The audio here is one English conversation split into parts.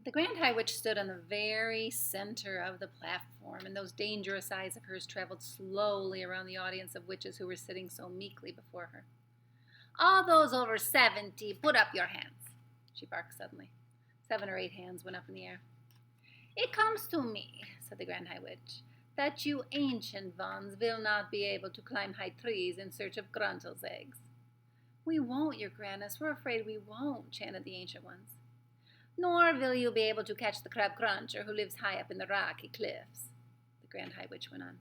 The Grand High Witch stood on the very center of the platform, and those dangerous eyes of hers traveled slowly around the audience of witches who were sitting so meekly before her. "All those over 70, put up your hands," she barked suddenly. 7 or 8 hands went up in the air. "It comes to me," said the Grand High Witch, "that you ancient ones will not be able to climb high trees in search of Gruntel's eggs." "We won't, your Grandness, we're afraid we won't," chanted the ancient ones. "Nor will you be able to catch the crab cruncher who lives high up in the rocky cliffs," the Grand High Witch went on.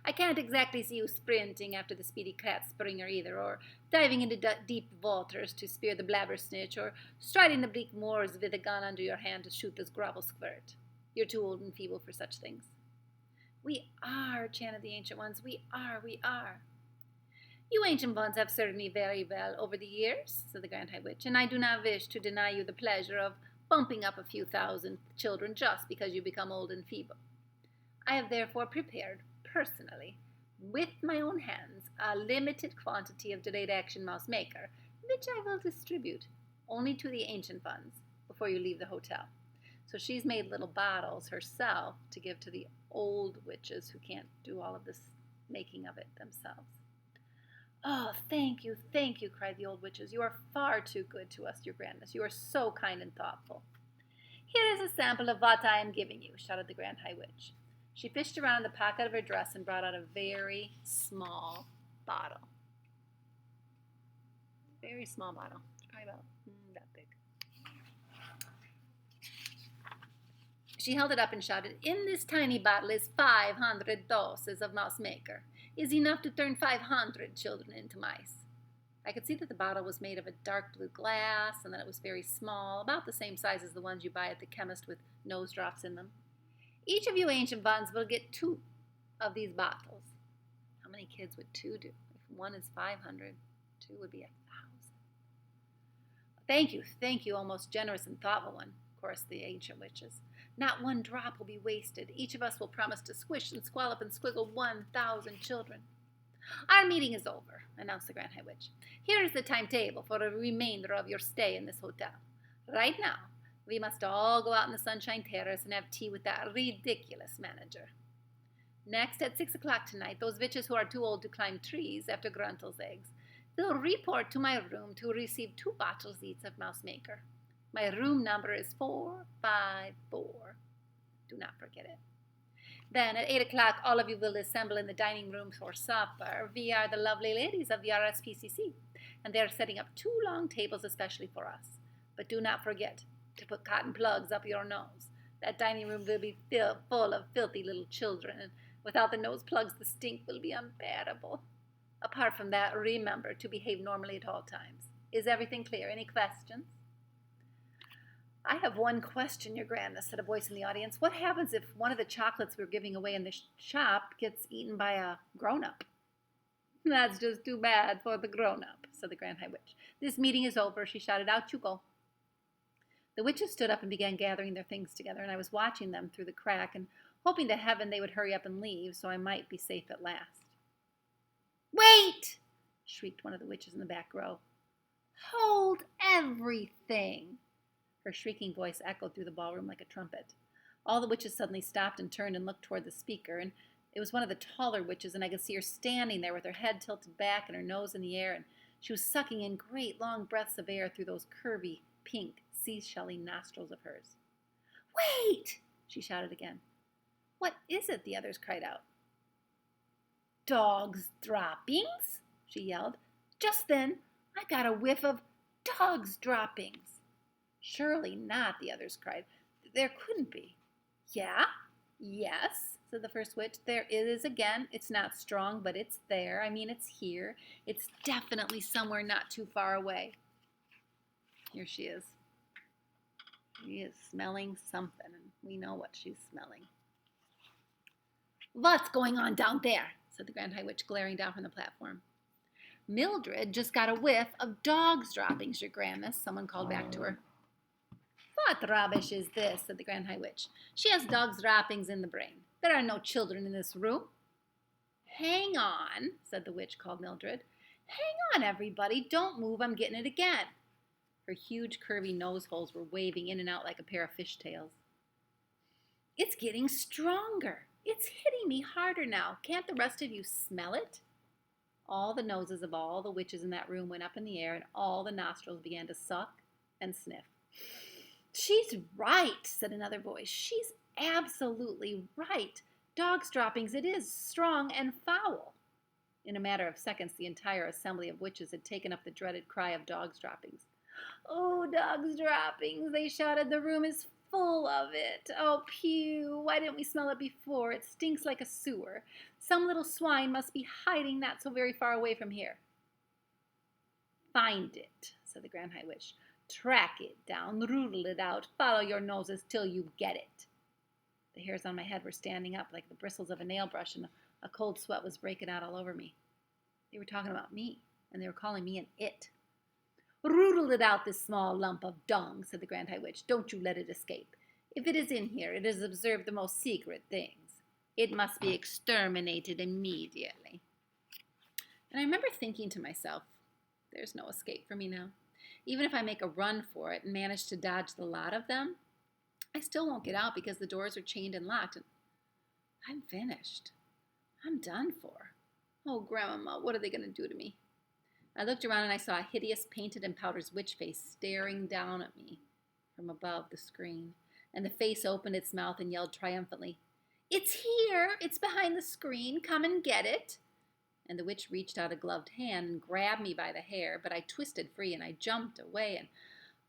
"I can't exactly see you sprinting after the speedy cat springer either, or diving into deep waters to spear the blabber snitch, or striding the bleak moors with a gun under your hand to shoot this grovel squirt. You're too old and feeble for such things." "We are," chanted the ancient ones. "We are, we are." "You ancient ones have served me very well over the years," said the Grand High Witch, "and I do not wish to deny you the pleasure of bumping up a few thousand children just because you become old and feeble. I have therefore prepared, personally, with my own hands, a limited quantity of delayed action mouse maker, which I will distribute only to the ancient ones before you leave the hotel." So she's made little bottles herself to give to the old witches who can't do all of this making of it themselves. "Oh, thank you," cried the old witches. "You are far too good to us, your Grandness. You are so kind and thoughtful." "Here is a sample of what I am giving you," shouted the Grand High Witch. She fished around the pocket of her dress and brought out a very small bottle. Very small bottle. Probably about that big. She held it up and shouted, "In this tiny bottle is 500 doses of mouse maker. Is enough to turn 500 children into mice." I could see that the bottle was made of a dark blue glass and that it was very small, about the same size as the ones you buy at the chemist with nose drops in them. "Each of you ancient ones will get 2 of these bottles." How many kids would 2 do? If 1 is 500, 2 would be 1,000. Thank you, O most generous and thoughtful one," chorused the ancient witches. "Not 1 drop will be wasted. Each of us will promise to squish and squallop and squiggle 1,000 children." "Our meeting is over," announced the Grand High Witch. "Here is the timetable for the remainder of your stay in this hotel. Right now, we must all go out in the Sunshine Terrace and have tea with that ridiculous manager. Next, at 6 o'clock tonight, those witches who are too old to climb trees after Gruntel's eggs will report to my room to receive 2 bottles each of mouse maker. My room number is 454. Do not forget it. Then at 8 o'clock, all of you will assemble in the dining room for supper. We are the lovely ladies of the RSPCC, and they are setting up 2 long tables especially for us. But do not forget to put cotton plugs up your nose. That dining room will be full of filthy little children, and without the nose plugs, the stink will be unbearable. Apart from that, remember to behave normally at all times. Is everything clear? Any questions?" "I have one question, your Grandness," said a voice in the audience. "What happens if one of the chocolates we're giving away in the shop gets eaten by a grown-up?" "That's just too bad for the grown-up," said the Grand High Witch. "This meeting is over," she shouted. "Out you go." The witches stood up and began gathering their things together, and I was watching them through the crack and hoping to heaven they would hurry up and leave so I might be safe at last. "Wait!" shrieked one of the witches in the back row. "Hold everything!" Her shrieking voice echoed through the ballroom like a trumpet. All the witches suddenly stopped and turned and looked toward the speaker, and it was one of the taller witches, and I could see her standing there with her head tilted back and her nose in the air, and she was sucking in great long breaths of air through those curvy, pink, seashelly nostrils of hers. "Wait!" she shouted again. "What is it?" the others cried out. "Dog's droppings?" she yelled. Just then I got a whiff of dog's droppings. "Surely not," the others cried. "There couldn't be." "Yeah, yes," said the first witch. "There it is again. It's not strong, but it's there. I mean, it's here. It's definitely somewhere not too far away." Here she is. She is smelling something, and we know what she's smelling. "What's going on down there?" said the Grand High Witch, glaring down from the platform. "Mildred just got a whiff of dog's droppings, your Grandness," someone called back to her. "What rubbish is this?" said the Grand High Witch. "She has dog's droppings in the brain. There are no children in this room." "Hang on," said the witch called Mildred. "Hang on, everybody. Don't move. I'm getting it again." Her huge, curvy nose holes were waving in and out like a pair of fishtails. It's getting stronger. It's hitting me harder now. Can't the rest of you smell it? All the noses of all the witches in that room went up in the air, and all the nostrils began to suck and sniff. She's right, said another voice. She's absolutely right. Dog's droppings it is, strong and foul. In a matter of seconds, the entire assembly of witches had taken up the dreaded cry of dog's droppings. Oh, dog's droppings, they shouted. The room is full of it. Oh, pew, why didn't we smell it before? It stinks like a sewer. Some little swine must be hiding not so very far away from here. Find it, said the Grand High Witch. Track it down, rule it out, follow your noses till you get it. The hairs on my head were standing up like the bristles of a nail brush, and a cold sweat was breaking out all over me. They were talking about me, and they were calling me an it. Rule it out, this small lump of dung, said the Grand High Witch. Don't you let it escape. If it is in here, it has observed the most secret things. It must be exterminated immediately. And I remember thinking to myself, there's no escape for me now. Even if I make a run for it and manage to dodge the lot of them, I still won't get out because the doors are chained and locked. And I'm finished. I'm done for. Oh, Grandmama, what are they going to do to me? I looked around and I saw a hideous painted and powdered witch face staring down at me from above the screen. And the face opened its mouth and yelled triumphantly, It's here! It's behind the screen! Come and get it! And the witch reached out a gloved hand and grabbed me by the hair, but I twisted free and I jumped away and,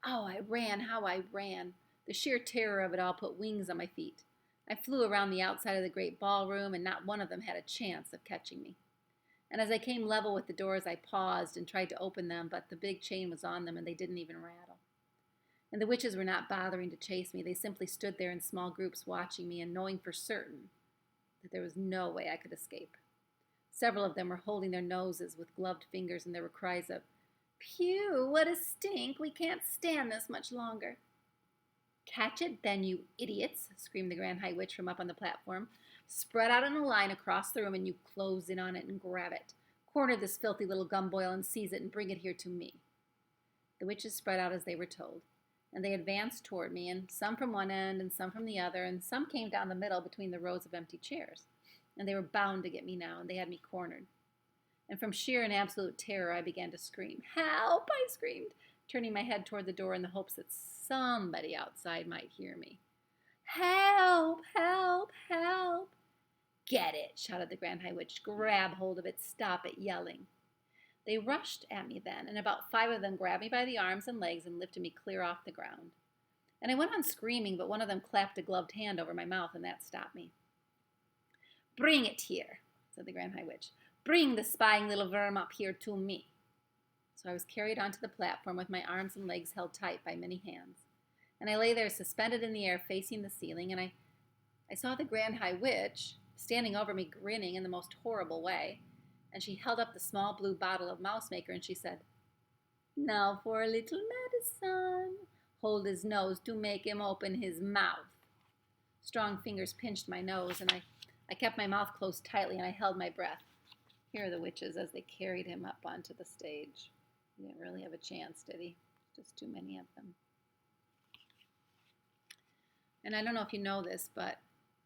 oh, I ran, how I ran. The sheer terror of it all put wings on my feet. I flew around the outside of the great ballroom, and not one of them had a chance of catching me. And as I came level with the doors, I paused and tried to open them, but the big chain was on them and they didn't even rattle. And the witches were not bothering to chase me. They simply stood there in small groups watching me and knowing for certain that there was no way I could escape. Several of them were holding their noses with gloved fingers, and there were cries of, Phew, what a stink! We can't stand this much longer. Catch it then, you idiots, screamed the Grand High Witch from up on the platform. Spread out in a line across the room, and you close in on it and grab it. Corner this filthy little gumboil and seize it and bring it here to me. The witches spread out as they were told, and they advanced toward me, and some from one end and some from the other, and some came down the middle between the rows of empty chairs. And they were bound to get me now, and they had me cornered. And from sheer and absolute terror, I began to scream. Help, I screamed, turning my head toward the door in the hopes that somebody outside might hear me. Help, help, help. Get it, shouted the Grand High Witch. Grab hold of it, stop it yelling. They rushed at me then, and about 5 of them grabbed me by the arms and legs and lifted me clear off the ground. And I went on screaming, but one of them clapped a gloved hand over my mouth, and that stopped me. Bring it here, said the Grand High Witch. Bring the spying little worm up here to me. So I was carried onto the platform with my arms and legs held tight by many hands. And I lay there suspended in the air facing the ceiling, and I saw the Grand High Witch standing over me grinning in the most horrible way. And she held up the small blue bottle of mouse maker and she said, Now for a little medicine. Hold his nose to make him open his mouth. Strong fingers pinched my nose, and I kept my mouth closed tightly, and I held my breath. Here are the witches as they carried him up onto the stage. He didn't really have a chance, did he? Just too many of them. And I don't know if you know this, but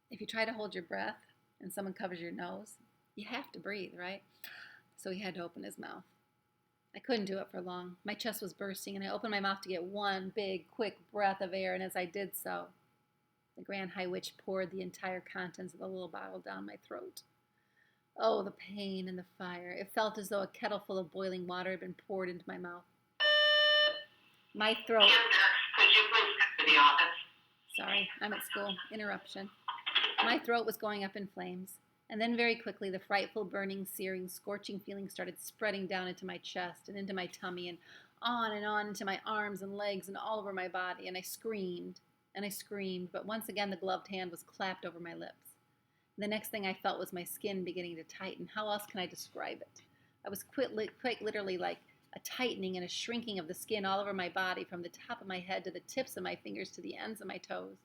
if you try to hold your breath and someone covers your nose, you have to breathe, right? So he had to open his mouth. I couldn't do it for long. My chest was bursting, and I opened my mouth to get one big, quick breath of air, and as I did so, the Grand High Witch poured the entire contents of the little bottle down my throat. Oh, the pain and the fire. It felt as though a kettle full of boiling water had been poured into my mouth. My throat... Could you please come to the office? Sorry, I'm at school. Interruption. My throat was going up in flames. And then very quickly, the frightful, burning, searing, scorching feeling started spreading down into my chest and into my tummy and on into my arms and legs and all over my body. And I screamed, but once again the gloved hand was clapped over my lips. And the next thing I felt was my skin beginning to tighten. How else can I describe it? I was quite literally like a tightening and a shrinking of the skin all over my body from the top of my head to the tips of my fingers to the ends of my toes.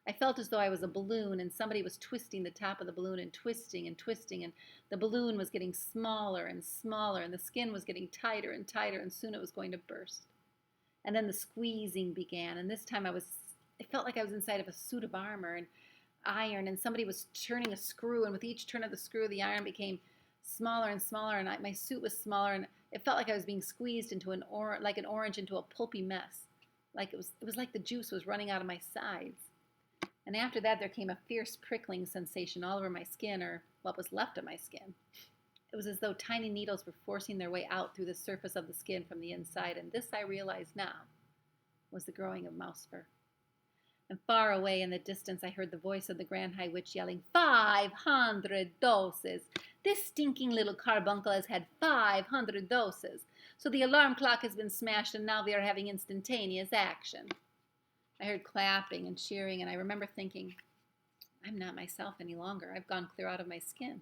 I felt as though I was a balloon and somebody was twisting the top of the balloon and twisting, and the balloon was getting smaller and smaller, and the skin was getting tighter and tighter, and soon it was going to burst. And then the squeezing began, and this time it felt like I was inside of a suit of armor and iron, and somebody was turning a screw, and with each turn of the screw, the iron became smaller and smaller, and my suit was smaller, and it felt like I was being squeezed into like an orange into a pulpy mess. Like it was like the juice was running out of my sides. And after that, there came a fierce prickling sensation all over my skin, or what was left of my skin. It was as though tiny needles were forcing their way out through the surface of the skin from the inside, and this, I realize now, was the growing of mouse fur. And far away in the distance, I heard the voice of the Grand High Witch yelling, 500 doses! This stinking little carbuncle has had 500 doses. So the alarm clock has been smashed, and now they are having instantaneous action. I heard clapping and cheering, and I remember thinking, I'm not myself any longer. I've gone clear out of my skin.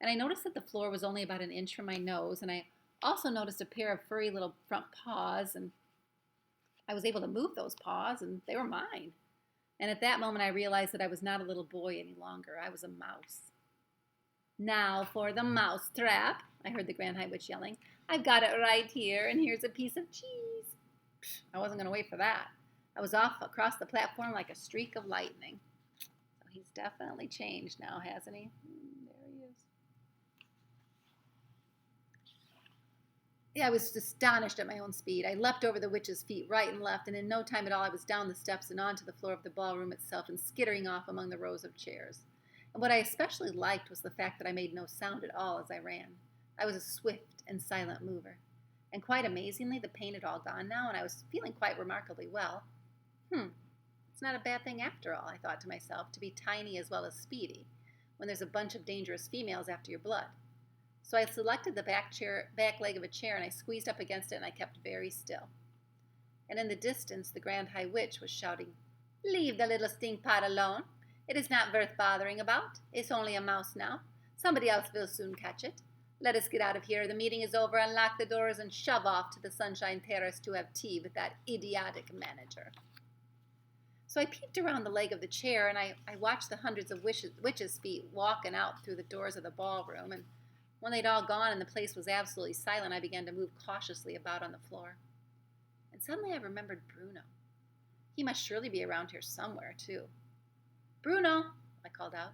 And I noticed that the floor was only about an inch from my nose, and I also noticed a pair of furry little front paws, and I was able to move those paws, and they were mine. And at that moment, I realized that I was not a little boy any longer. I was a mouse. Now for the mouse trap, I heard the Grand High Witch yelling. I've got it right here, and here's a piece of cheese. I wasn't going to wait for that. I was off across the platform like a streak of lightning. So he's definitely changed now, hasn't he? There he is. Yeah, I was astonished at my own speed. I leapt over the witch's feet right and left, and in no time at all I was down the steps and onto the floor of the ballroom itself and skittering off among the rows of chairs. And what I especially liked was the fact that I made no sound at all as I ran. I was a swift and silent mover. And quite amazingly, the pain had all gone now, and I was feeling quite remarkably well. It's not a bad thing after all, I thought to myself, to be tiny as well as speedy, when there's a bunch of dangerous females after your blood. So I selected the back leg of a chair, and I squeezed up against it, and I kept very still. And in the distance, the Grand High Witch was shouting, Leave the little stinkpot alone. It is not worth bothering about. It's only a mouse now. Somebody else will soon catch it. Let us get out of here. The meeting is over. Unlock the doors and shove off to the Sunshine Terrace to have tea with that idiotic manager. So I peeked around the leg of the chair, and I watched the hundreds of witches' feet walking out through the doors of the ballroom, and when they'd all gone and the place was absolutely silent, I began to move cautiously about on the floor. And suddenly I remembered Bruno. He must surely be around here somewhere, too. Bruno, I called out.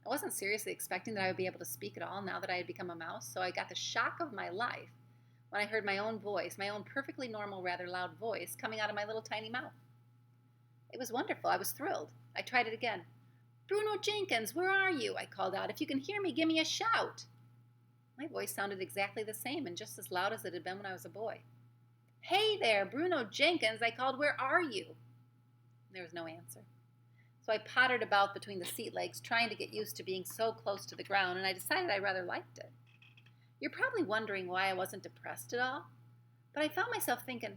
I wasn't seriously expecting that I would be able to speak at all now that I had become a mouse, so I got the shock of my life when I heard my own voice, my own perfectly normal, rather loud voice, coming out of my little tiny mouth. It was wonderful. I was thrilled. I tried it again. Bruno Jenkins, where are you? I called out. If you can hear me, give me a shout. My voice sounded exactly the same and just as loud as it had been when I was a boy. Hey there, Bruno Jenkins, I called. Where are you? There was no answer. So I pottered about between the seat legs, trying to get used to being so close to the ground, and I decided I rather liked it. You're probably wondering why I wasn't depressed at all, but I found myself thinking,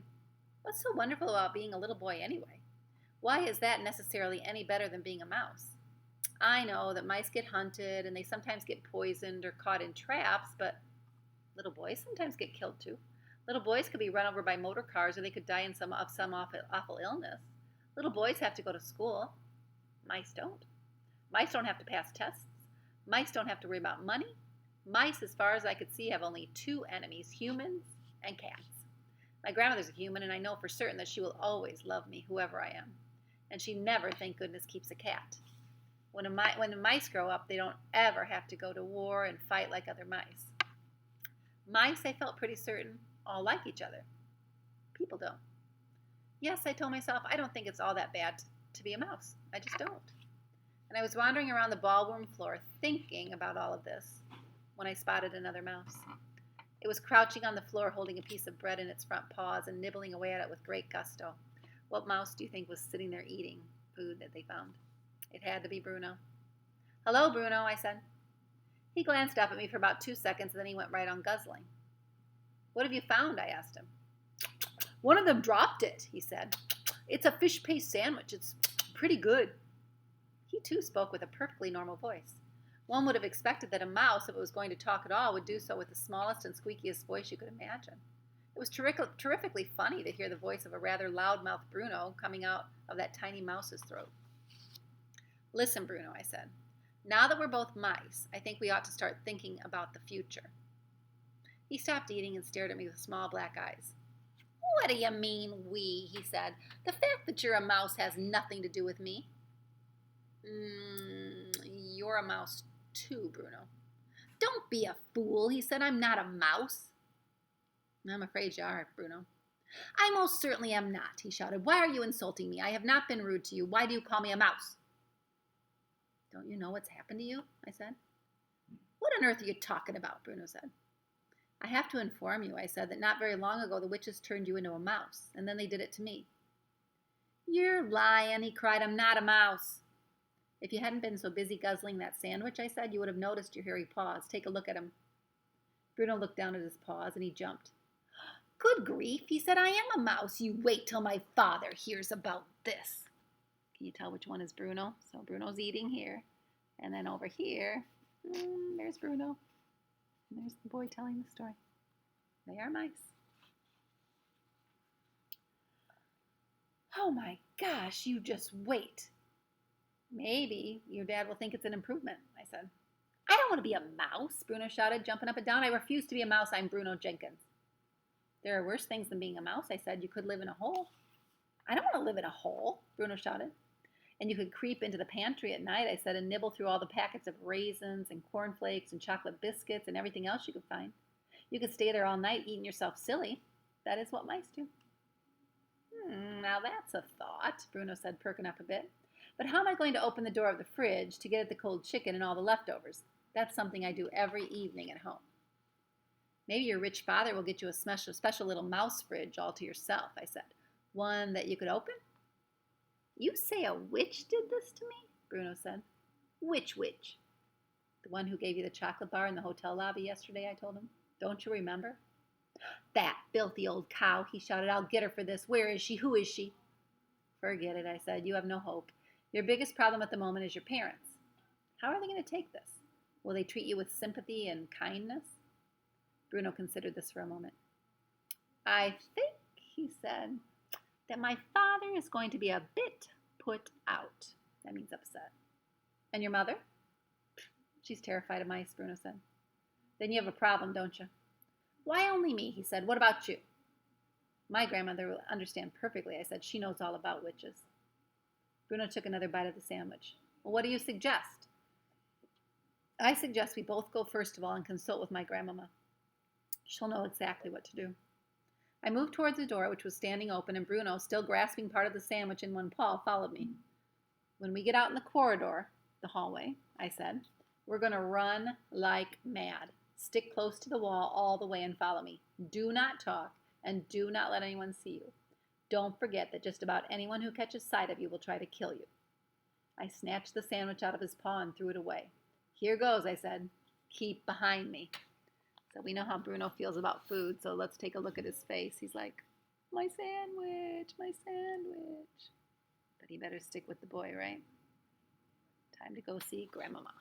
what's so wonderful about being a little boy anyway? Why is that necessarily any better than being a mouse? I know that mice get hunted and they sometimes get poisoned or caught in traps, but little boys sometimes get killed too. Little boys could be run over by motor cars, or they could die in some awful illness. Little boys have to go to school. Mice don't. Mice don't have to pass tests. Mice don't have to worry about money. Mice, as far as I could see, have only two enemies, humans and cats. My grandmother's a human, and I know for certain that she will always love me, whoever I am. And she never, thank goodness, keeps a cat. When the mice grow up, they don't ever have to go to war and fight like other mice. Mice, I felt pretty certain, all like each other. People don't. Yes, I told myself, I don't think it's all that bad to be a mouse. I just don't. And I was wandering around the ballroom floor thinking about all of this when I spotted another mouse. It was crouching on the floor holding a piece of bread in its front paws and nibbling away at it with great gusto. What mouse do you think was sitting there eating food that they found? It had to be Bruno. Hello, Bruno, I said. He glanced up at me for about 2 seconds, and then he went right on guzzling. What have you found? I asked him. One of them dropped it, he said. It's a fish paste sandwich. It's pretty good. He, too, spoke with a perfectly normal voice. One would have expected that a mouse, if it was going to talk at all, would do so with the smallest and squeakiest voice you could imagine. It was terrifically funny to hear the voice of a rather loud-mouthed Bruno coming out of that tiny mouse's throat. Listen, Bruno, I said. Now that we're both mice, I think we ought to start thinking about the future. He stopped eating and stared at me with small black eyes. What do you mean, we? He said. The fact that you're a mouse has nothing to do with me. You're a mouse too, Bruno. Don't be a fool, he said. I'm not a mouse. I'm afraid you are, Bruno. I most certainly am not, he shouted. Why are you insulting me? I have not been rude to you. Why do you call me a mouse? Don't you know what's happened to you? I said. What on earth are you talking about? Bruno said. I have to inform you, I said, that not very long ago the witches turned you into a mouse, and then they did it to me. You're lying, he cried. I'm not a mouse. If you hadn't been so busy guzzling that sandwich, I said, you would have noticed your hairy paws. Take a look at him. Bruno looked down at his paws, and he jumped. Good grief, he said, I am a mouse. You wait till my father hears about this. Can you tell which one is Bruno? So Bruno's eating here. And then over here, there's Bruno. And there's the boy telling the story. They are mice. Oh my gosh, you just wait. Maybe your dad will think it's an improvement, I said. I don't want to be a mouse, Bruno shouted, jumping up and down. I refuse to be a mouse. I'm Bruno Jenkins. There are worse things than being a mouse, I said. You could live in a hole. I don't want to live in a hole, Bruno shouted. And you could creep into the pantry at night, I said, and nibble through all the packets of raisins and cornflakes and chocolate biscuits and everything else you could find. You could stay there all night eating yourself silly. That is what mice do. Now that's a thought, Bruno said, perking up a bit. But how am I going to open the door of the fridge to get at the cold chicken and all the leftovers? That's something I do every evening at home. Maybe your rich father will get you a special little mouse fridge all to yourself, I said. One that you could open? You say a witch did this to me? Bruno said. Which witch? The one who gave you the chocolate bar in the hotel lobby yesterday, I told him. Don't you remember? That filthy old cow, he shouted. I'll get her for this. Where is she? Who is she? Forget it, I said. You have no hope. Your biggest problem at the moment is your parents. How are they going to take this? Will they treat you with sympathy and kindness? Bruno considered this for a moment. I think, he said, that my father is going to be a bit put out. That means upset. And your mother? She's terrified of mice, Bruno said. Then you have a problem, don't you? Why only me, he said. What about you? My grandmother will understand perfectly, I said. She knows all about witches. Bruno took another bite of the sandwich. Well, what do you suggest? I suggest we both go first of all and consult with my grandmama. She'll know exactly what to do. I moved towards the door, which was standing open, and Bruno, still grasping part of the sandwich in one paw, followed me. When we get out in the corridor, the hallway, I said, we're going to run like mad. Stick close to the wall all the way and follow me. Do not talk, and do not let anyone see you. Don't forget that just about anyone who catches sight of you will try to kill you. I snatched the sandwich out of his paw and threw it away. Here goes, I said. Keep behind me. So we know how Bruno feels about food, so let's take a look at his face. He's like, my sandwich, my sandwich. But he better stick with the boy, right? Time to go see Grandmama.